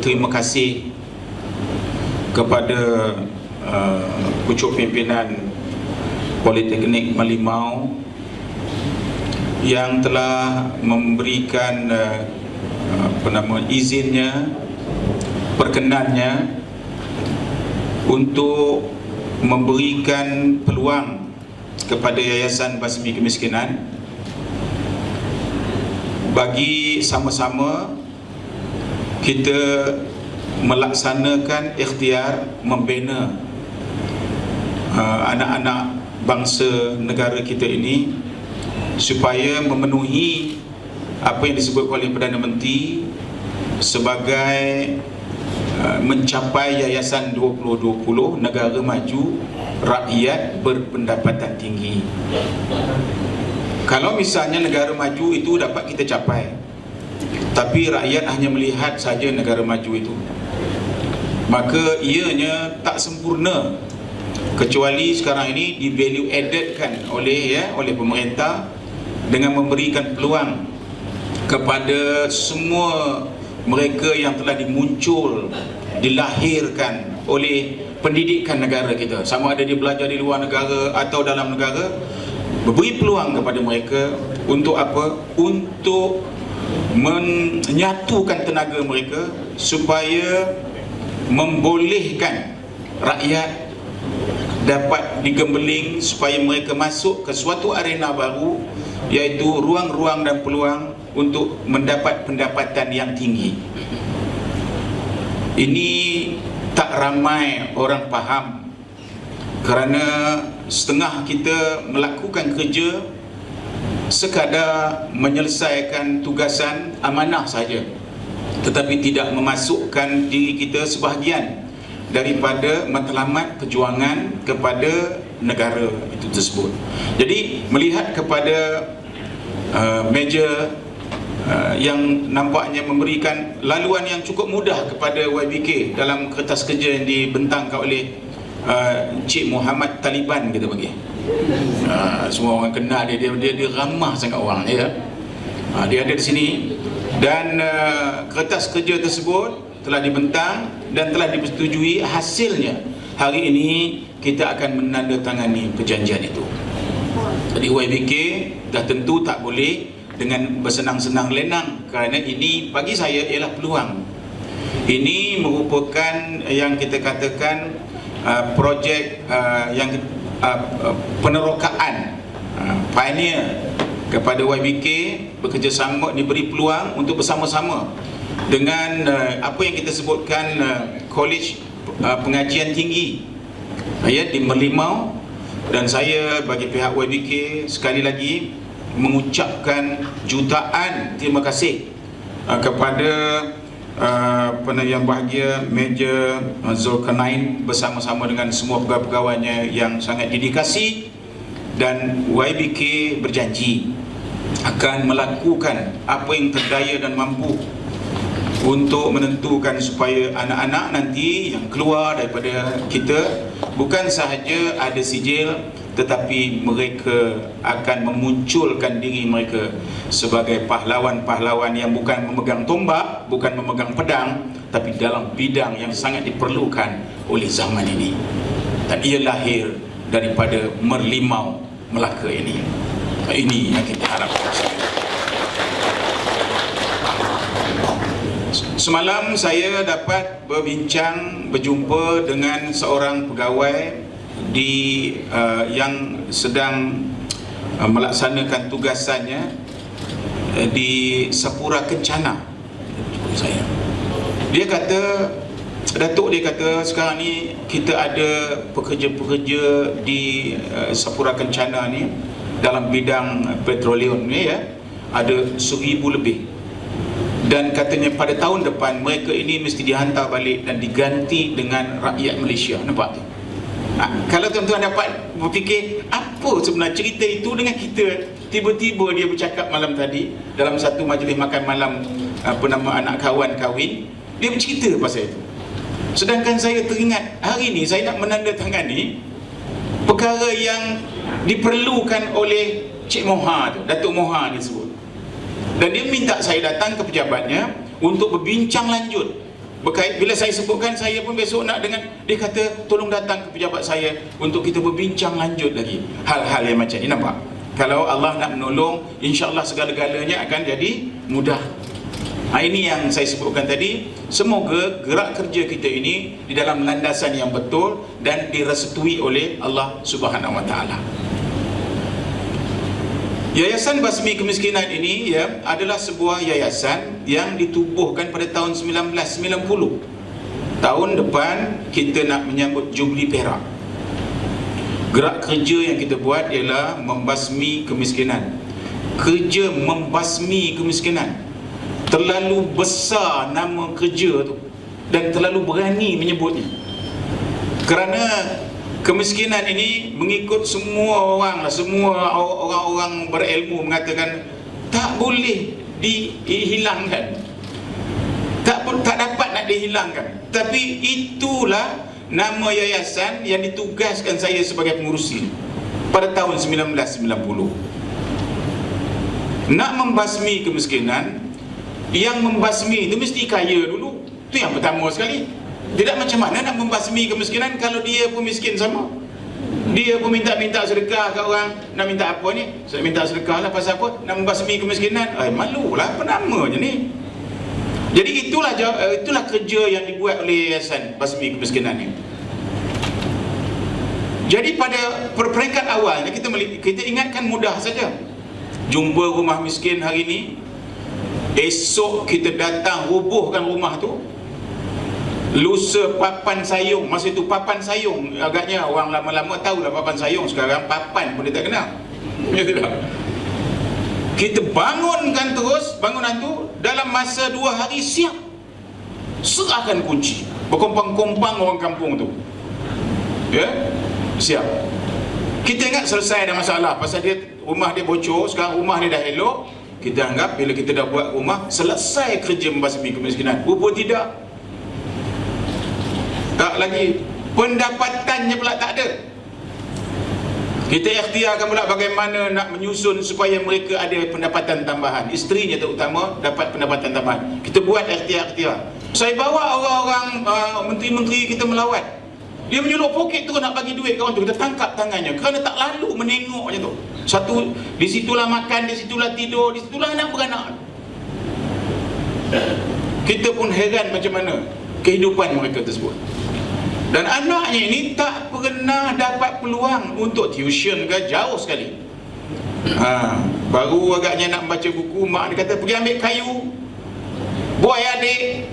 terima kasih kepada pucuk pimpinan Politeknik Merlimau yang telah memberikan izinnya, perkenannya untuk memberikan peluang kepada Yayasan Basmi Kemiskinan bagi sama-sama kita melaksanakan ikhtiar membina anak-anak bangsa negara kita ini supaya memenuhi apa yang disebut oleh Perdana Menteri sebagai mencapai Yayasan 2020 negara maju rakyat berpendapatan tinggi. Kalau misalnya negara maju itu dapat kita capai, tapi rakyat hanya melihat saja negara maju itu, maka ianya tak sempurna, kecuali sekarang ini di value added kan oleh pemerintah dengan memberikan peluang kepada semua mereka yang telah dimuncul, dilahirkan oleh pendidikan negara kita, sama ada dia belajar di luar negara atau dalam negara, beri peluang kepada mereka untuk apa? Untuk menyatukan tenaga mereka supaya membolehkan rakyat dapat digembeling supaya mereka masuk ke suatu arena baru, iaitu ruang-ruang dan peluang untuk mendapat pendapatan yang tinggi. Ini tak ramai orang faham, kerana setengah kita melakukan kerja sekadar menyelesaikan tugasan amanah saja, tetapi tidak memasukkan diri kita sebahagian daripada matlamat perjuangan kepada negara itu tersebut. Jadi melihat kepada meja yang nampaknya memberikan laluan yang cukup mudah kepada YBK dalam kertas kerja yang dibentangkan oleh Encik Muhammad Taliban, kita bagi. Semua orang kenal dia ramah sangat orang ya. Dia ada di sini dan kertas kerja tersebut telah dibentang dan telah dipersetujui. Hasilnya hari ini kita akan menandatangani perjanjian itu. Jadi YBK dah tentu tak boleh dengan bersenang-senang lenang, kerana ini bagi saya ialah peluang. Ini merupakan yang kita katakan projek yang penerokaan pioneer kepada YBK, bekerjasama, diberi peluang untuk bersama-sama dengan apa yang kita sebutkan College Pengajian Tinggi di Merlimau. Dan saya bagi pihak YBK sekali lagi mengucapkan jutaan terima kasih kepada yang bahagia Major Zulkarnain bersama-sama dengan semua pegawai-pegawainya yang sangat dedikasi, dan YBK berjanji akan melakukan apa yang terdaya dan mampu untuk menentukan supaya anak-anak nanti yang keluar daripada kita bukan sahaja ada sijil, tetapi mereka akan memunculkan diri mereka sebagai pahlawan-pahlawan yang bukan memegang tombak, bukan memegang pedang, tapi dalam bidang yang sangat diperlukan oleh zaman ini. Dan ia lahir daripada Merlimau, Melaka ini. Ini yang kita harapkan. Semalam saya dapat berjumpa dengan seorang pegawai yang sedang melaksanakan tugasannya di Sapura Kencana. Dia kata, Datuk dia kata, sekarang ni kita ada pekerja-pekerja di Sapura Kencana ni dalam bidang petroleum ni ya, ada 1,000 lebih. Dan katanya pada tahun depan mereka ini mesti dihantar balik dan diganti dengan rakyat Malaysia. Nampak tu? Kalau tuan-tuan dapat berfikir apa sebenarnya cerita itu dengan kita, tiba-tiba dia bercakap malam tadi dalam satu majlis makan malam anak kawan kahwin, dia bercerita pasal itu. Sedangkan saya teringat hari ini saya nak menandatangani perkara yang diperlukan oleh Cik Moha tu, Datuk Moha disebut. Dan dia minta saya datang ke pejabatnya untuk berbincang lanjut berkait, bila saya sebutkan, saya pun besok nak dengan dia kata tolong datang ke pejabat saya untuk kita berbincang lanjut lagi hal-hal yang macam ni. Nampak? Kalau Allah nak menolong, insya-Allah segala-galanya akan jadi mudah. Ini yang saya sebutkan tadi. Semoga gerak kerja kita ini di dalam landasan yang betul dan direstui oleh Allah Subhanahu Wa Taala. Yayasan Basmi Kemiskinan ini adalah sebuah yayasan yang ditubuhkan pada tahun 1990. Tahun depan kita nak menyambut Jubli Perak. Gerak kerja yang kita buat ialah membasmi kemiskinan. Kerja membasmi kemiskinan. Terlalu besar nama kerja tu dan terlalu berani menyebutnya. Kerana kemiskinan ini mengikut semua orang lah, semua orang-orang berilmu mengatakan tak boleh dihilangkan, tak dapat nak dihilangkan. Tapi itulah nama yayasan yang ditugaskan saya sebagai pengurusi pada tahun 1990. Nak membasmi kemiskinan, yang membasmi itu mesti kaya dulu. Itu yang pertama sekali. Tidak macam mana nak membasmi kemiskinan kalau dia pun miskin sama. Dia pun minta sedekah kat orang. Nak minta apa ni? Saya minta sedekah lah, pasal apa? Nak membasmi kemiskinan. Malulah, apa namanya ni? Jadi itulah kerja yang dibuat oleh Yayasan Basmi Kemiskinan ni. Jadi pada peringkat awalnya kita ingatkan mudah saja. Jumpa rumah miskin hari ni, esok kita datang rubuhkan rumah tu. Lusa papan sayung. Masa itu papan sayung, agaknya orang lama-lama tahulah papan sayung. Sekarang papan pun dia tak kenal. Ya tidak? Kita bangunkan terus bangunan tu, dalam masa 2 hari siap. Serahkan kunci. Berkompang-kompang orang kampung tu. Ya? Siap. Kita ingat selesai dah masalah. Pasal rumah dia bocor, sekarang rumah dia dah elok. Kita anggap bila kita dah buat rumah, selesai kerja membasmi kemiskinan. Rupa tidak. Tak lagi. Pendapatannya pula tak ada. Kita ikhtiarkan pula bagaimana nak menyusun supaya mereka ada pendapatan tambahan. Isterinya terutama dapat pendapatan tambahan. Kita buat ikhtiar-ikhtiar. Saya bawa orang-orang menteri-menteri kita melawat. Dia menyulut poket tu nak bagi duit kawan tu. Kita tangkap tangannya kerana tak lalu menengok macam tu. Satu, di situlah makan, di situlah tidur, di situlah anak beranak. Kita pun heran macam mana kehidupan mereka tersebut. Dan anaknya ini tak pernah dapat peluang untuk tuition ke, jauh sekali. Baru agaknya nak baca buku, mak dia kata pergi ambil kayu, boy adik,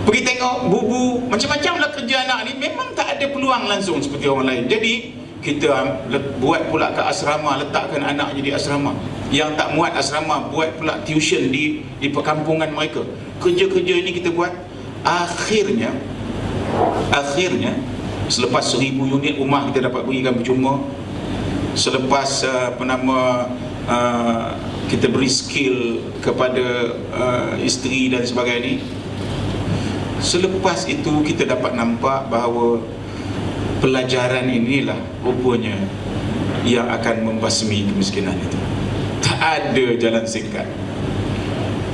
pergi tengok bubu. Macam-macam lah kerja anak ni. Memang tak ada peluang langsung seperti orang lain. Jadi kita buat pula ke asrama, letakkan anaknya di asrama. Yang tak muat asrama, buat pula tuition di perkampungan mereka. Kerja-kerja ini kita buat. Akhirnya selepas 1000 unit rumah kita dapat berikan percuma, selepas kita beri skill kepada isteri dan sebagainya, selepas itu kita dapat nampak bahawa pelajaran inilah rupanya yang akan membasmi kemiskinan itu. Tak ada jalan singkat.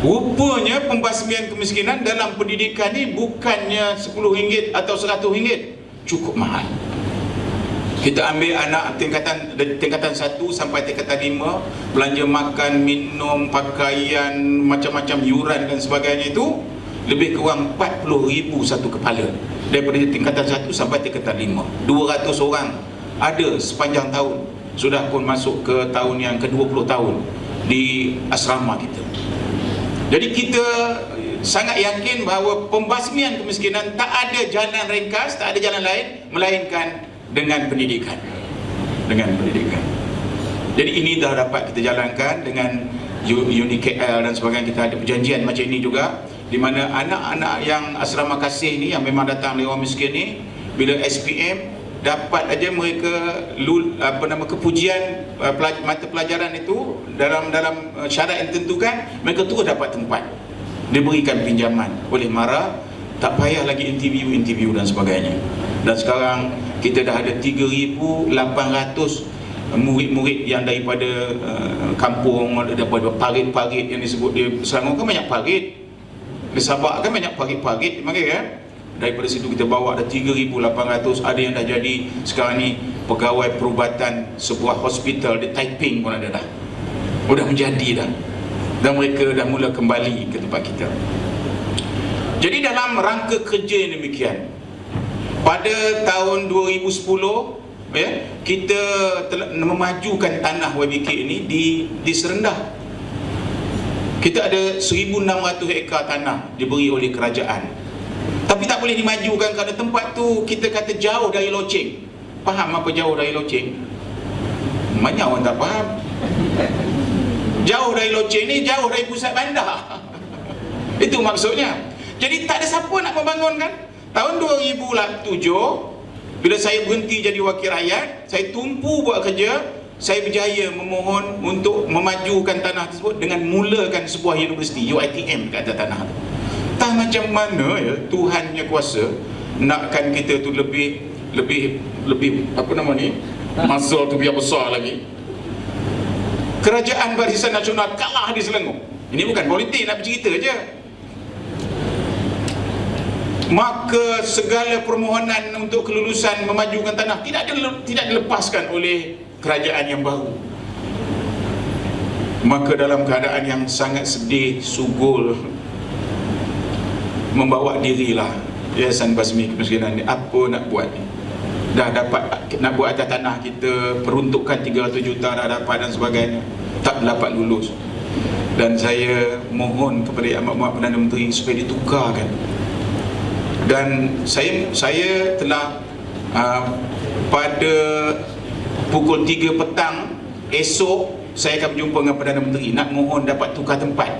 Rupanya pembasmian kemiskinan dalam pendidikan ni bukannya RM10 atau RM100, cukup mahal. Kita ambil anak tingkatan 1 sampai tingkatan 5, belanja makan, minum, pakaian, macam-macam yuran dan sebagainya itu lebih kurang RM40,000 satu kepala. Daripada tingkatan 1 sampai tingkatan 5, 200 orang ada sepanjang tahun. Sudah pun masuk ke tahun yang ke-20 tahun di asrama kita. Jadi kita sangat yakin bahawa pembasmian kemiskinan tak ada jalan ringkas, tak ada jalan lain melainkan dengan pendidikan. Dengan pendidikan. Jadi ini dah dapat kita jalankan dengan UNIKL dan sebagainya. Kita ada perjanjian macam ini juga, di mana anak-anak yang asrama kasih ni, yang memang datang dari orang miskin ni, bila SPM dapat aja mereka kepujian mata pelajaran itu dalam syarat yang ditentukan, mereka terus dapat tempat, diberikan pinjaman oleh MARA, tak payah lagi interview dan sebagainya. Dan sekarang kita dah ada 3,800 murid-murid yang daripada kampung, daripada parit-parit yang disebut di Selangor kan banyak parit. Di Sabak kan banyak parit-parit kan. Daripada situ kita bawa ada 3,800, ada yang dah jadi sekarang ni pegawai perubatan sebuah hospital di Taiping pun ada dah. Sudah menjadi dah. Dan mereka dah mula kembali ke tempat kita. Jadi dalam rangka kerja yang demikian, pada tahun 2010 kita telah memajukan tanah YBK ini di Serendah. Kita ada 1,600 hektar tanah diberi oleh kerajaan, tapi tak boleh dimajukan kerana tempat tu kita kata jauh dari loceng. Faham apa jauh dari loceng? Banyak orang tak faham. Jauh dari loceng ni jauh dari pusat bandar. Itu maksudnya. Jadi tak ada siapa nak membangunkan. Tahun 2007 bila saya berhenti jadi wakil rakyat, saya tumpu buat kerja. Saya berjaya memohon untuk memajukan tanah tersebut dengan mulakan sebuah universiti UiTM kat atas tanah tu. Tak macam mana ya Tuhan punya kuasa nakkan kita tu lebih apa nama ni, masa tu biar besar lagi. Kerajaan Barisan Nasional kalah di Selangor. Ini bukan politik, nak bercerita je. Maka segala permohonan untuk kelulusan memajukan tanah tidak dilepaskan oleh kerajaan yang baru. Maka dalam keadaan yang sangat sedih, sugul, membawa dirilah Yayasan Basmi Kemiskinan ni, apa nak buat ni? Dah dapat nak buat atas tanah kita, peruntukan 300 juta dah dapat dan sebagainya, tak dapat lulus. Dan saya mohon kepada Yang Amat Perdana Menteri supaya ditukarkan. Dan saya telah pada pukul 3 petang esok saya akan berjumpa dengan Perdana Menteri nak mohon dapat tukar tempat.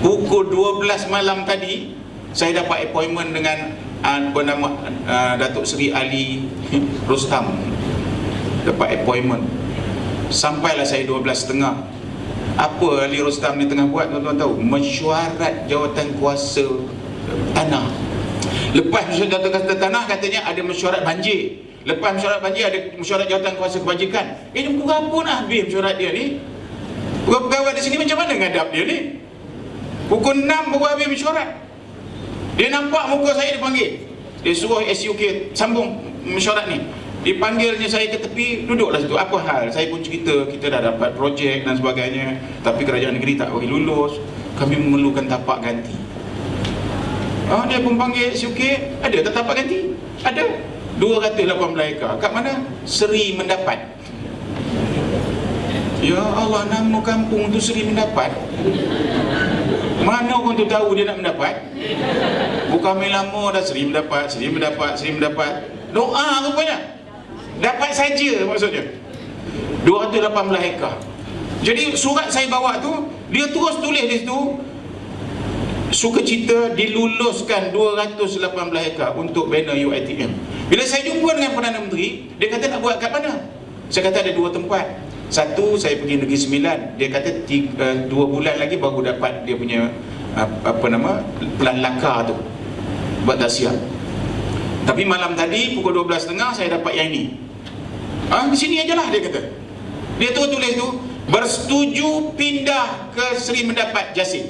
Pukul 12 malam tadi saya dapat appointment dengan bernama Datuk Seri Ali Rostam. Dapat appointment. Sampailah saya 12.30. Apa Ali Rostam ni tengah buat, tuan-tuan tahu? Mesyuarat jawatan kuasa tanah. Lepas mesyuarat jawatan kuasa tanah katanya ada mesyuarat banjir. Lepas mesyuarat banjir ada mesyuarat jawatan kuasa kebajikan. Dia pukul apa nak habis mesyuarat dia ni? Pegawai di sini macam mana ngadap dia ni? Pukul 6 baru habis mesyuarat. Dia nampak muka saya dipanggil. Dia suruh SUK sambung mesyuarat ni. Dipanggilnya saya ke tepi, duduklah situ. Apa hal? Saya pun cerita, kita dah dapat projek dan sebagainya, tapi kerajaan negeri tak bagi lulus. Kami memerlukan tapak ganti. Dia pun panggil SUK, ada tak tapak ganti? Ada. 218 ekar. Kat mana? Seri Mendapat. Ya Allah, nama kampung tu Seri Mendapat. Mana orang tu tahu dia nak mendapat? Bukan main lama dah Seri Mendapat, Seri Mendapat, Seri Mendapat. Doa rupanya. Dapat saja maksudnya. 218 ekar. Jadi surat saya bawa tu, dia terus tulis di situ, sukacita diluluskan 218 ekar untuk banner UiTM. Bila saya jumpa dengan Perdana Menteri, dia kata nak buat kat mana? Saya kata ada 2 tempat. Satu, saya pergi Negeri Sembilan. Dia kata 2 bulan lagi baru dapat dia punya plan lakar tu, buat dah siap. Tapi malam tadi pukul 12.30 saya dapat yang ini. Di sini ajalah dia kata. Dia tulis tu, bersetuju pindah ke Seri Mendapat Jasin.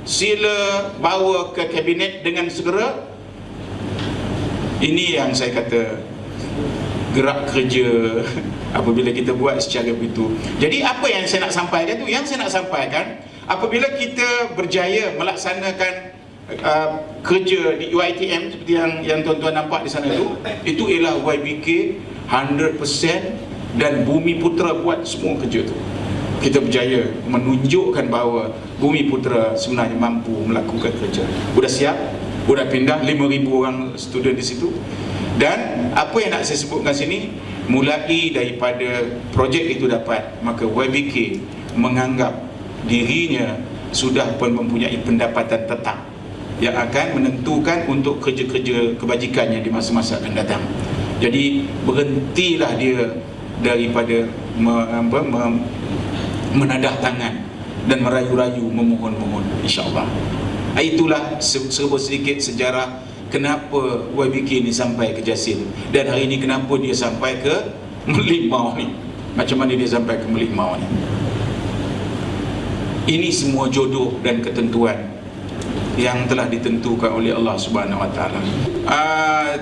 Sila bawa ke kabinet dengan segera. Ini yang saya kata gerak kerja apabila kita buat secara begitu. Jadi apa yang saya nak sampaikan tu? Yang saya nak sampaikan, apabila kita berjaya melaksanakan kerja di UiTM seperti yang tuan-tuan nampak di sana itu ialah YBK 100% dan Bumi Putera buat semua kerja tu. Kita berjaya menunjukkan bahawa Bumi Putera sebenarnya mampu melakukan kerja. Sudah siap, sudah pindah 5,000 orang student di situ. Dan apa yang nak saya sebutkan sini, mulai daripada projek itu dapat, maka YBK menganggap dirinya sudah pun mempunyai pendapatan tetap yang akan menentukan untuk kerja-kerja kebajikannya di masa-masa akan datang. Jadi berhentilah dia daripada menadah tangan dan merayu-rayu memohon-mohon, insya-Allah. Itulah sedikit sejarah kenapa YBK ni sampai ke Jasin, dan hari ini kenapa dia sampai ke Melimau ni. Macam mana dia sampai ke Melimau ni? Ini semua jodoh dan ketentuan yang telah ditentukan oleh Allah Subhanahu Wa Taala.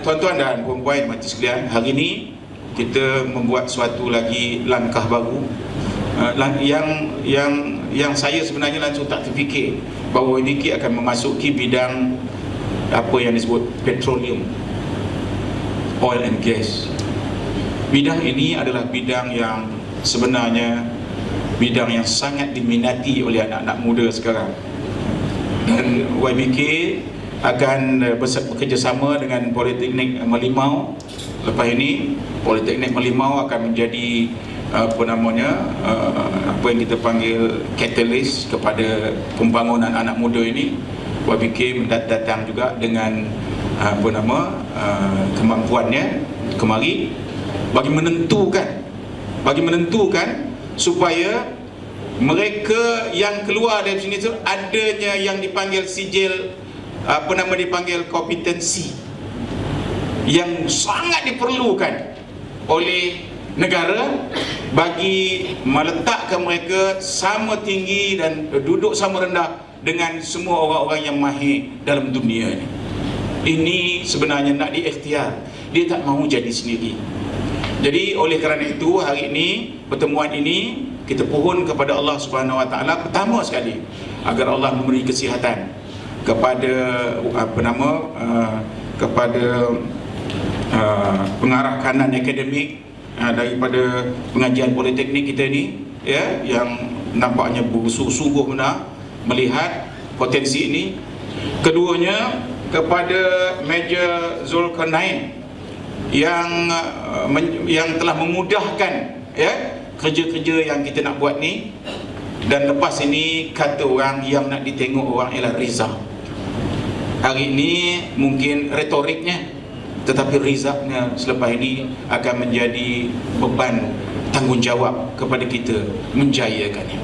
Tuan-tuan dan puan-puan mati sekalian, hari ini kita membuat suatu lagi langkah baru yang saya sebenarnya langsung tak terfikir bahawa YBK akan memasuki bidang apa yang disebut petroleum, oil and gas. Bidang ini adalah bidang yang sebenarnya bidang yang sangat diminati oleh anak-anak muda sekarang. Dan YBK akan bekerjasama dengan Politeknik Merlimau. Lepas ini Politeknik Merlimau akan menjadi apa yang kita panggil catalyst kepada pembangunan anak muda ini. YBK datang juga dengan kemampuannya kemari bagi menentukan supaya mereka yang keluar dari sini tu adanya yang dipanggil sijil dipanggil kompetensi yang sangat diperlukan oleh negara bagi meletakkan mereka sama tinggi dan duduk sama rendah dengan semua orang-orang yang mahir dalam dunia ini. Ini sebenarnya nak diikhtiar, dia tak mahu jadi sendiri. Jadi oleh kerana itu hari ini pertemuan ini kita pohon kepada Allah Subhanahu Wa Taala pertama sekali agar Allah memberi kesihatan kepada kepada pengarah kanan akademik daripada pengajian politeknik kita ni, ya, yang nampaknya bersungguh benar melihat potensi ini. Keduanya kepada Major Zulkarnain yang telah memudahkan, ya, kerja-kerja yang kita nak buat ni. Dan lepas ini kata orang yang nak ditengok orang ialah Rizal. Hari ini mungkin retoriknya, tetapi rizaknya selepas ini akan menjadi beban tanggungjawab kepada kita menjayakannya.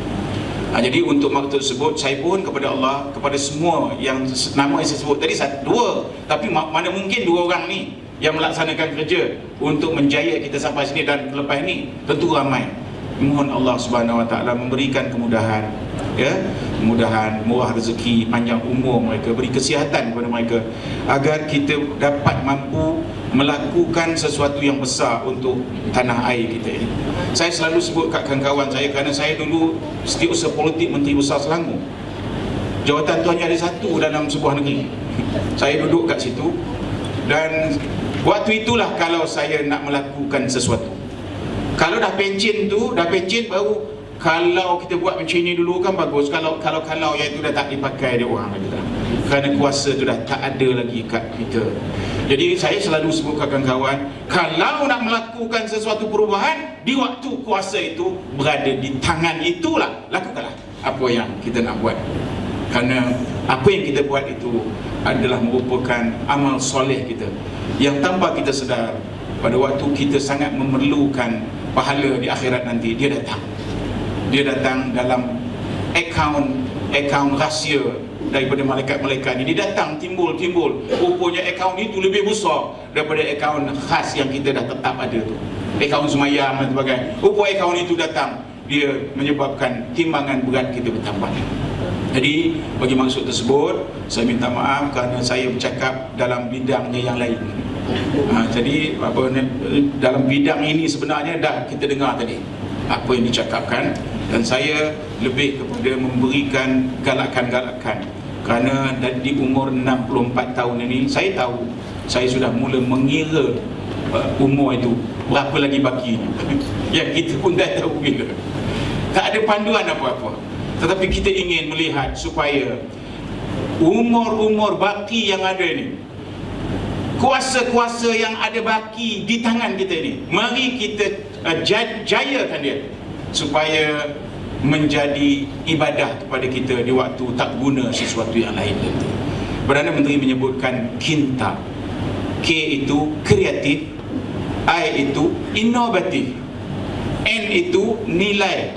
Jadi untuk maksud tersebut saya pun kepada Allah, kepada semua yang nama yang saya sebut tadi dua, tapi mana mungkin dua orang ni yang melaksanakan kerja untuk menjaya kita sampai sini dan lepas ini tentu ramai. Mohon Allah Subhanahu Wa Taala memberikan kemudahan, ya, kemudahan, murah rezeki, panjang umur mereka, beri kesihatan kepada mereka agar kita dapat mampu melakukan sesuatu yang besar untuk tanah air kita ini. Saya selalu sebut kat kawan-kawan saya, kerana saya dulu Setiausaha Politik Menteri Besar Selangor. Jawatan tu hanya ada satu dalam sebuah negeri. Saya duduk kat situ dan waktu itulah kalau saya nak melakukan sesuatu, kalau dah pencen baru, kalau kita buat macam ni dulu kan bagus. Kalau yang itu dah tak dipakai dia orang lagi dah, kerana kuasa tu dah tak ada lagi kat kita. Jadi saya selalu sebut kawan-kawan, kalau nak melakukan sesuatu perubahan di waktu kuasa itu berada di tangan itulah, lakukanlah apa yang kita nak buat. Kerana apa yang kita buat itu adalah merupakan amal soleh kita yang tanpa kita sedar pada waktu kita sangat memerlukan pahala di akhirat nanti, dia datang dalam akaun rahsia daripada malaikat-malaikat ni. Dia datang timbul rupanya akaun itu lebih besar daripada akaun khas yang kita dah tetap ada tu, akaun semayang dan sebagainya. Rupanya akaun itu datang, dia menyebabkan timbangan berat kita bertambah. Jadi bagi maksud tersebut saya minta maaf kerana saya bercakap dalam bidangnya yang lain. Jadi dalam bidang ini sebenarnya dah kita dengar tadi apa yang dicakapkan, dan saya lebih kepada memberikan galakan-galakan kerana di umur 64 tahun ini saya tahu saya sudah mula mengira umur itu berapa lagi baki yang kita pun dah tahu bila. Tak ada panduan apa-apa, tetapi kita ingin melihat supaya umur-umur baki yang ada ni, kuasa-kuasa yang ada baki di tangan kita ni, mari kita jayakan dia supaya menjadi ibadah kepada kita di waktu tak guna sesuatu yang lain nanti. Perdana Menteri menyebutkan KINTA. K itu kreatif, I itu inovatif, N itu nilai,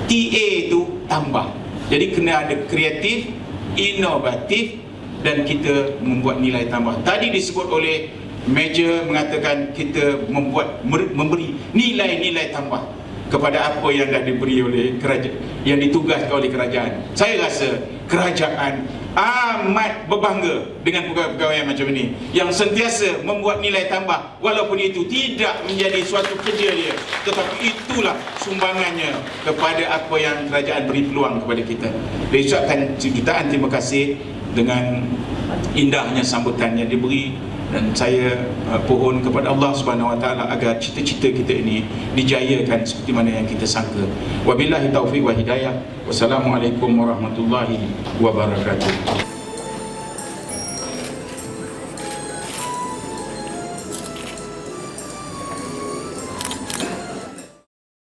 TA itu tambah. Jadi kena ada kreatif, inovatif, dan kita membuat nilai tambah. Tadi disebut oleh Major mengatakan kita memberi nilai-nilai tambah kepada apa yang dah diberi oleh kerajaan, yang ditugaskan oleh kerajaan. Saya rasa kerajaan amat berbangga dengan pegawai-pegawai macam ini yang sentiasa membuat nilai tambah walaupun itu tidak menjadi suatu kerja dia, tetapi itulah sumbangannya kepada apa yang kerajaan beri peluang kepada kita. Diucapkan jutaan terima kasih dengan indahnya sambutan yang diberi, dan saya pohon kepada Allah Subhanahu Wa Taala agar cita-cita kita ini dijayakan seperti mana yang kita sangka. Wabillahi taufiq wa hidayah. Wassalamualaikum warahmatullahi wabarakatuh.